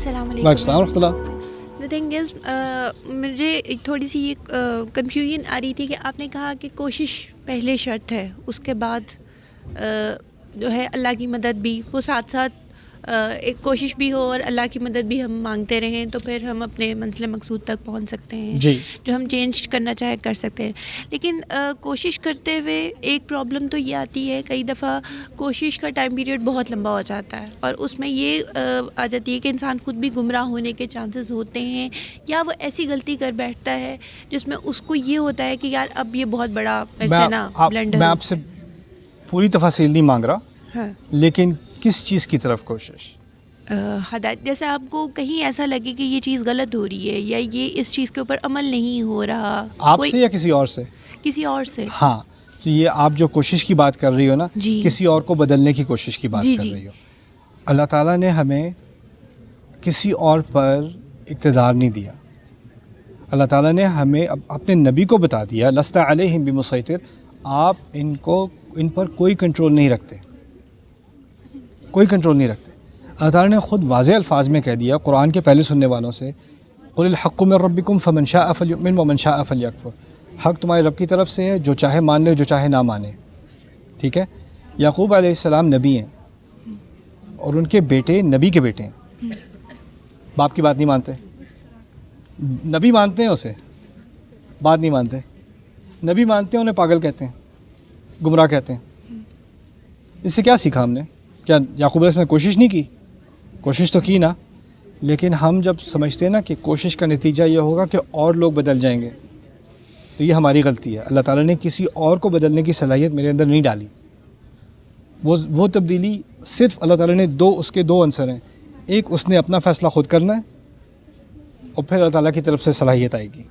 السلام وعلیکم السلام ورحمۃ اللہ. دا تھنگ از مجھے تھوڑی سی یہ کنفیوژن آ رہی تھی کہ آپ نے کہا کہ کوشش پہلے شرط ہے, اس کے بعد جو ہے اللہ کی مدد بھی, وہ ساتھ ساتھ ایک کوشش بھی ہو اور اللہ کی مدد بھی ہم مانگتے رہیں تو پھر ہم اپنے منزل مقصود تک پہنچ سکتے ہیں جی. جو ہم چینج کرنا چاہے کر سکتے ہیں. لیکن کوشش کرتے ہوئے ایک پرابلم تو یہ آتی ہے, کئی دفعہ کوشش کا ٹائم پیریڈ بہت لمبا ہو جاتا ہے اور اس میں یہ آ جاتی ہے کہ انسان خود بھی گمراہ ہونے کے چانسز ہوتے ہیں, یا وہ ایسی غلطی کر بیٹھتا ہے جس میں اس کو یہ ہوتا ہے کہ یار اب یہ بہت بڑا بلنڈر. میں آپ سے پوری تفاصیل نہیں مانگ رہا, ہاں, لیکن کس چیز کی طرف کوشش؟ ہدایت, جیسے آپ کو کہیں ایسا لگے کہ یہ چیز غلط ہو رہی ہے یا یہ اس چیز کے اوپر عمل نہیں ہو رہا, آپ سے یا کسی اور سے؟ کسی اور سے. ہاں, تو یہ آپ جو کوشش کی بات کر رہی ہو نا, جی, کسی اور کو بدلنے کی کوشش کی بات کر رہی ہو. اللہ تعالیٰ نے ہمیں کسی اور پر اقتدار نہیں دیا. اللہ تعالیٰ نے ہمیں اپنے نبی کو بتا دیا لست علیہم بمسیطر, آپ ان پر کوئی کنٹرول نہیں رکھتے, کوئی کنٹرول نہیں رکھتے. اللہ تعالیٰ نے خود واضح الفاظ میں کہہ دیا قرآن کے پہلے سننے والوں سے, قل الحق من ربکم فمن شاء فلیؤمن ومن شاء فلیکفر, حق تمہارے رب کی طرف سے ہے, جو چاہے مان لے جو چاہے نہ مانے. ٹھیک ہے, یعقوب علیہ السلام نبی ہیں اور ان کے بیٹے نبی کے بیٹے ہیں, باپ کی بات نہیں مانتے. نبی مانتے ہیں اسے, بات نہیں مانتے. نبی مانتے ہیں انہیں پاگل کہتے ہیں, گمراہ کہتے ہیں. اس سے کیا سیکھا ہم نے؟ کیا یعقوب علیہ السلام نے کوشش نہیں کی؟ کوشش تو کی نا, لیکن ہم جب سمجھتے ہیں نا کہ کوشش کا نتیجہ یہ ہوگا کہ اور لوگ بدل جائیں گے, تو یہ ہماری غلطی ہے. اللہ تعالیٰ نے کسی اور کو بدلنے کی صلاحیت میرے اندر نہیں ڈالی. وہ تبدیلی صرف اللہ تعالیٰ نے اس کے دو عنصر ہیں, ایک اس نے اپنا فیصلہ خود کرنا ہے, اور پھر اللہ تعالیٰ کی طرف سے صلاحیت آئے گی.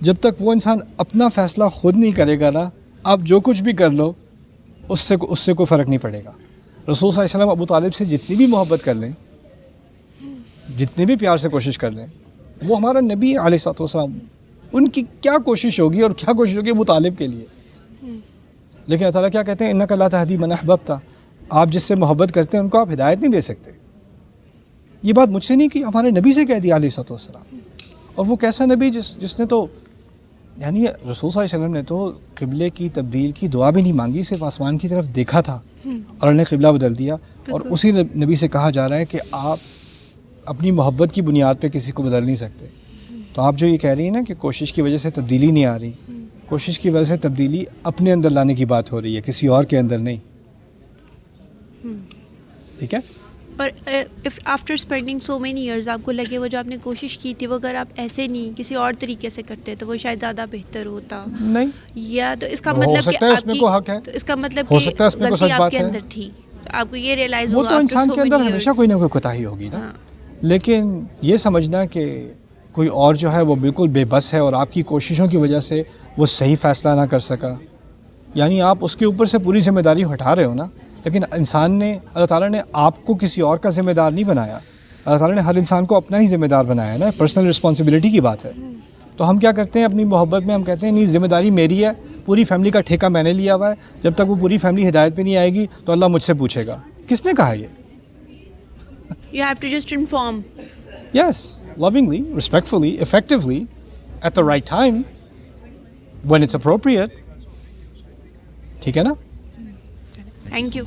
جب تک وہ انسان اپنا فیصلہ خود نہیں کرے گا نا, آپ جو کچھ بھی کر لو اس سے کوئی فرق نہیں پڑے گا. رسول صلی اللہ علیہ وسلم ابو طالب سے جتنی بھی محبت کر لیں, جتنے بھی پیار سے کوشش کر لیں, وہ ہمارا نبی علیہ الصلوۃ والسلام, ان کی کیا کوشش ہوگی اور کیا کوشش ہوگی ابو طالب کے لیے. لیکن اللہ تعالیٰ کیا کہتے ہیں, انک لا تہدی من احببت, آپ جس سے محبت کرتے ہیں ان کو آپ ہدایت نہیں دے سکتے. یہ بات مجھ سے نہیں کی, ہمارے نبی سے کہہ دی علیہ الصلوۃ والسلام. اور وہ کیسا نبی جس نے تو یعنی رسول صلی اللہ علیہ وسلم نے تو قبلے کی تبدیل کی دعا بھی نہیں مانگی, صرف آسمان کی طرف دیکھا تھا اور انہیں قبلہ بدل دیا. اور اسی نبی سے کہا جا رہا ہے کہ آپ اپنی محبت کی بنیاد پہ کسی کو بدل نہیں سکتے. تو آپ جو یہ کہہ رہی ہیں نا کہ کوشش کی وجہ سے تبدیلی نہیں آ رہی, کوشش کی وجہ سے تبدیلی اپنے اندر لانے کی بات ہو رہی ہے, کسی اور کے اندر نہیں. ٹھیک ہے. اور after spending so many years آپ کو لگے وہ جو آپ نے کوشش کی تھی وہ اگر آپ ایسے نہیں کسی اور طریقے سے کرتے تو وہ شاید زیادہ بہتر ہوتا نہیں, یا تو اس کا مطلب کہ آپ کی تو اس کا مطلب کہ غلطی آپ کے اندر تھی, آپ کو یہ ریئلائز ہوگا. وہ تو انسان کے اندر ہمیشہ کوئی نہ کوئی کوتاہی ہوگی نا, لیکن یہ سمجھنا کہ کوئی اور جو ہے وہ بالکل بے بس ہے اور آپ کی کوششوں کی وجہ سے وہ صحیح فیصلہ نہ کر سکا, یعنی آپ اس کے اوپر سے پوری ذمہ داری ہٹا رہے ہو نا. لیکن انسان نے, اللہ تعالیٰ نے آپ کو کسی اور کا ذمہ دار نہیں بنایا, اللہ تعالیٰ نے ہر انسان کو اپنا ہی ذمہ دار بنایا نا. پرسنل رسپانسبلٹی کی بات ہے. تو ہم کیا کرتے ہیں اپنی محبت میں, ہم کہتے ہیں نہیں ذمہ داری میری ہے, پوری فیملی کا ٹھیکہ میں نے لیا ہوا ہے, جب تک وہ پوری فیملی ہدایت پہ نہیں آئے گی تو اللہ مجھ سے پوچھے گا. کس نے کہا یہ؟ You have to just inform. Yes, lovingly, respectfully, effectively, at the right time, when it's appropriate. ٹھیک ہے نا. Thank you.